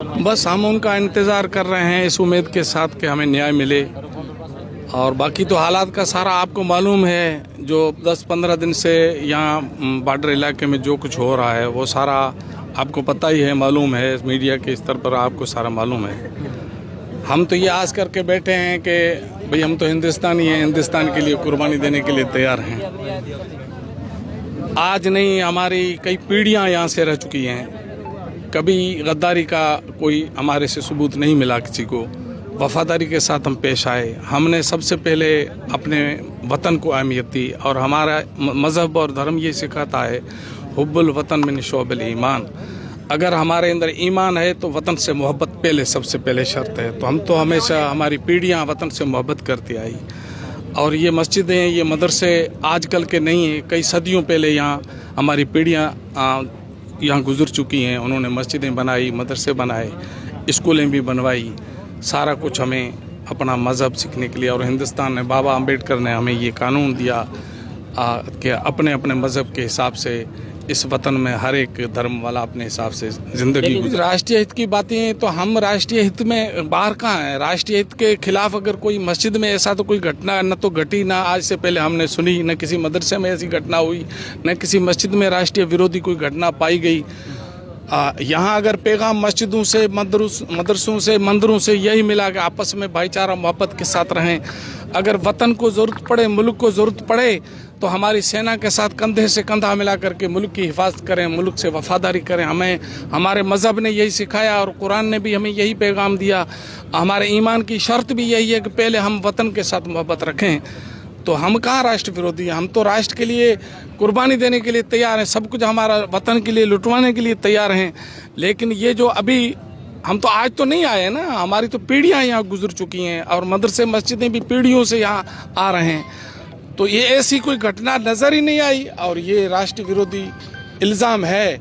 बस हम उनका इंतज़ार कर रहे हैं इस उम्मीद के साथ कि हमें न्याय मिले। और बाकी तो हालात का सारा आपको मालूम है, जो 10-15 दिन से यहाँ बॉर्डर इलाके में जो कुछ हो रहा है वो सारा आपको पता ही है, मालूम है, मीडिया के स्तर पर आपको सारा मालूम है। हम तो ये आस करके बैठे हैं कि भाई हम तो हिंदुस्तानी हैं, हिंदुस्तान के लिए कुर्बानी देने के लिए तैयार हैं। आज नहीं, हमारी कई पीढ़ियाँ यहाँ से रह चुकी हैं। कभी गद्दारी का कोई हमारे से सबूत नहीं मिला किसी को। वफादारी के साथ हम पेश आए। हमने सबसे पहले अपने वतन को अहमियत दी और हमारा मज़हब और धर्म ये सिखाता है, हुब्बुल वतन मिन शोअबिल ईमान। अगर हमारे अंदर ईमान है तो वतन से मोहब्बत पहले सबसे पहले शर्त है। तो हम तो हमेशा, हमारी पीढ़ियाँ वतन से मोहब्बत करती आई। और ये मस्जिदें, ये मदरसे आजकल के नहीं हैं, कई सदियों पहले यहाँ हमारी पीढ़ियाँ यहाँ गुजर चुकी हैं। उन्होंने मस्जिदें बनाई, मदरसे बनाए, स्कूलें भी बनवाई, सारा कुछ हमें अपना मज़हब सीखने के लिए। और हिंदुस्तान ने, बाबा अंबेडकर ने हमें ये कानून दिया कि अपने अपने मज़हब के हिसाब से इस वतन में हर एक धर्म वाला अपने हिसाब से ज़िंदगी। राष्ट्रीय हित की बातें तो हम राष्ट्रीय हित में बाहर कहाँ हैं। राष्ट्रीय हित के खिलाफ अगर कोई मस्जिद में ऐसा तो कोई घटना न तो घटी, ना आज से पहले हमने सुनी, न किसी मदरसे में ऐसी घटना हुई, न किसी मस्जिद में राष्ट्रीय विरोधी कोई घटना पाई गई। यहाँ अगर पैगाम मस्जिदों से, मदरसों से, मंदिरों से यही मिला कि आपस में भाईचारा मोहब्बत के साथ रहें। अगर वतन को ज़रूरत पड़े, मुल्क को ज़रूरत पड़े तो हमारी सेना के साथ कंधे से कंधा मिला करके मुल्क की हिफाजत करें, मुल्क से वफादारी करें। हमें हमारे मज़हब ने यही सिखाया और कुरान ने भी हमें यही पैगाम दिया। हमारे ईमान की शर्त भी यही है कि पहले हम वतन के साथ मोहब्बत रखें। तो हम कहाँ राष्ट्र विरोधी हैं, हम तो राष्ट्र के लिए कुर्बानी देने के लिए तैयार हैं, सब कुछ हमारा वतन के लिए लुटवाने के लिए तैयार हैं। लेकिन ये जो अभी, हम तो आज तो नहीं आए ना, हमारी तो पीढ़ियाँ यहाँ गुजर चुकी हैं और मदरसे मस्जिदें भी पीढ़ियों से यहाँ आ रहे हैं। तो ये ऐसी कोई घटना नज़र ही नहीं आई और ये राष्ट्र विरोधी इल्ज़ाम है।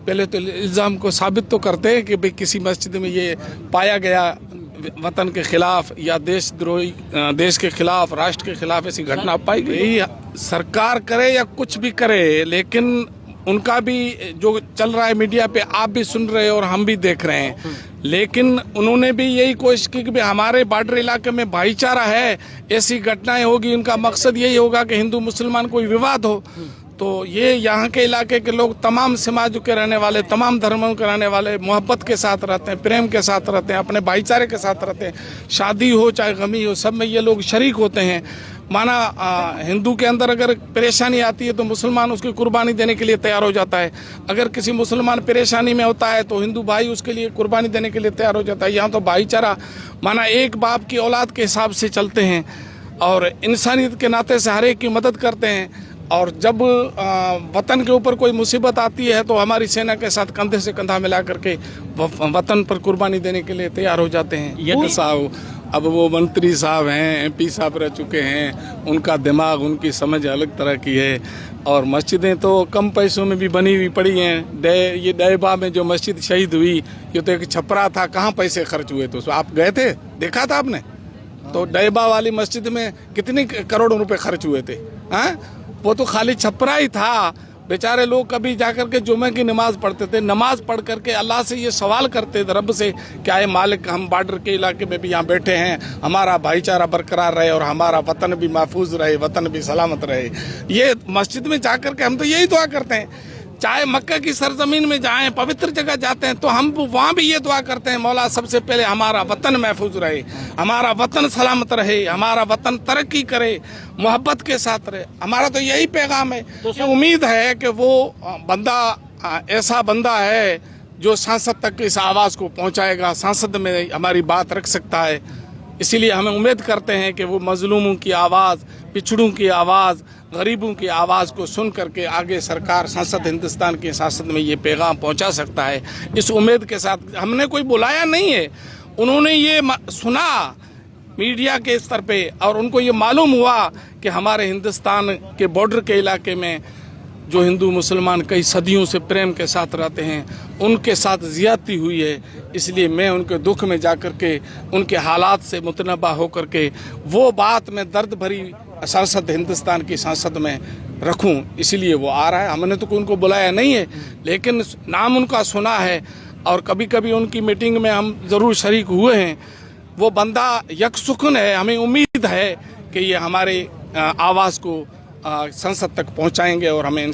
पहले तो इल्ज़ाम को साबित तो करते हैं कि भाई किसी मस्जिद में ये पाया गया वतन के खिलाफ या देशद्रोही, देश के खिलाफ, राष्ट्र के खिलाफ ऐसी घटना पाई गई। सरकार करे या कुछ भी करे, लेकिन उनका भी जो चल रहा है मीडिया पे आप भी सुन रहे हैं और हम भी देख रहे हैं, लेकिन उन्होंने भी यही कोशिश की कि हमारे बॉर्डर इलाके में भाईचारा है, ऐसी घटनाएं होगी, उनका मकसद यही होगा कि हिंदू मुसलमान कोई विवाद हो। तो ये यहाँ के इलाके के लोग, तमाम समाज के रहने वाले, तमाम धर्मों के रहने वाले मोहब्बत के साथ रहते हैं, प्रेम के साथ रहते हैं, अपने भाईचारे के साथ रहते हैं। शादी हो चाहे गमी हो, सब में ये लोग शरीक होते हैं। माना हिंदू के अंदर अगर परेशानी आती है तो मुसलमान उसकी कुर्बानी देने के लिए तैयार हो जाता है। अगर किसी मुसलमान परेशानी में होता है तो हिंदू भाई उसके लिए कुर्बानी देने के लिए तैयार हो जाता है। यहाँ तो भाईचारा, माना एक बाप की औलाद के हिसाब से चलते हैं और इंसानियत के नाते से हर एक की मदद करते हैं। और जब वतन के ऊपर कोई मुसीबत आती है तो हमारी सेना के साथ कंधे से कंधा मिला करके वतन पर कुर्बानी देने के लिए तैयार हो जाते हैं। ये साहब, अब वो मंत्री साहब हैं, एमपी साहब रह चुके हैं, उनका दिमाग, उनकी समझ अलग तरह की है। और मस्जिदें तो कम पैसों में भी बनी हुई पड़ी हैं। ये डैबा में जो मस्जिद शहीद हुई, ये तो एक छपरा था, कहाँ पैसे खर्च हुए? तो आप गए थे, देखा था आपने? तो डैबा वाली मस्जिद में कितने करोड़ों रुपए खर्च हुए थे? हाँ, वो तो खाली छपरा ही था। बेचारे लोग कभी जाकर के जुमे की नमाज पढ़ते थे, नमाज पढ़ करके अल्लाह से ये सवाल करते थे, रब से, क्या है मालिक, हम बॉर्डर के इलाके में भी यहाँ बैठे हैं, हमारा भाईचारा बरकरार रहे और हमारा वतन भी महफूज रहे, वतन भी सलामत रहे। ये मस्जिद में जाकर के हम तो यही दुआ करते हैं। चाहे मक्का की सरजमीन में जाएं, पवित्र जगह जाते हैं तो हम वहाँ भी ये दुआ करते हैं, मौला सबसे पहले हमारा वतन महफूज रहे, हमारा वतन सलामत रहे, हमारा वतन तरक्की करे, मोहब्बत के साथ रहे। हमारा तो यही पैगाम है। तो उम्मीद है कि वो बंदा ऐसा बंदा है जो सांसद तक इस आवाज़ को पहुँचाएगा, सांसद में हमारी बात रख सकता है। इसीलिए हमें उम्मीद करते हैं कि वो मजलूमों की आवाज़, पिछड़ों की आवाज़, गरीबों की आवाज़ को सुन करके आगे सरकार, संसद, हिंदुस्तान की संसद में ये पैगाम पहुंचा सकता है। इस उम्मीद के साथ, हमने कोई बुलाया नहीं है, उन्होंने ये सुना मीडिया के स्तर पे और उनको ये मालूम हुआ कि हमारे हिंदुस्तान के बॉर्डर के इलाके में जो हिंदू मुसलमान कई सदियों से प्रेम के साथ रहते हैं, उनके साथ ज़्यादती हुई है। इसलिए मैं उनके दुख में जाकर के, उनके हालात से मुतनबा होकर के वो बात मैं दर्द भरी संसद, हिंदुस्तान की संसद में रखूं। इसलिए वो आ रहा है। हमने तो उनको बुलाया नहीं है, लेकिन नाम उनका सुना है और कभी कभी उनकी मीटिंग में हम ज़रूर शरीक हुए हैं। वो बंदा यकसुकन है, हमें उम्मीद है कि ये हमारे आवाज़ को संसद तक पहुंचाएंगे और हमें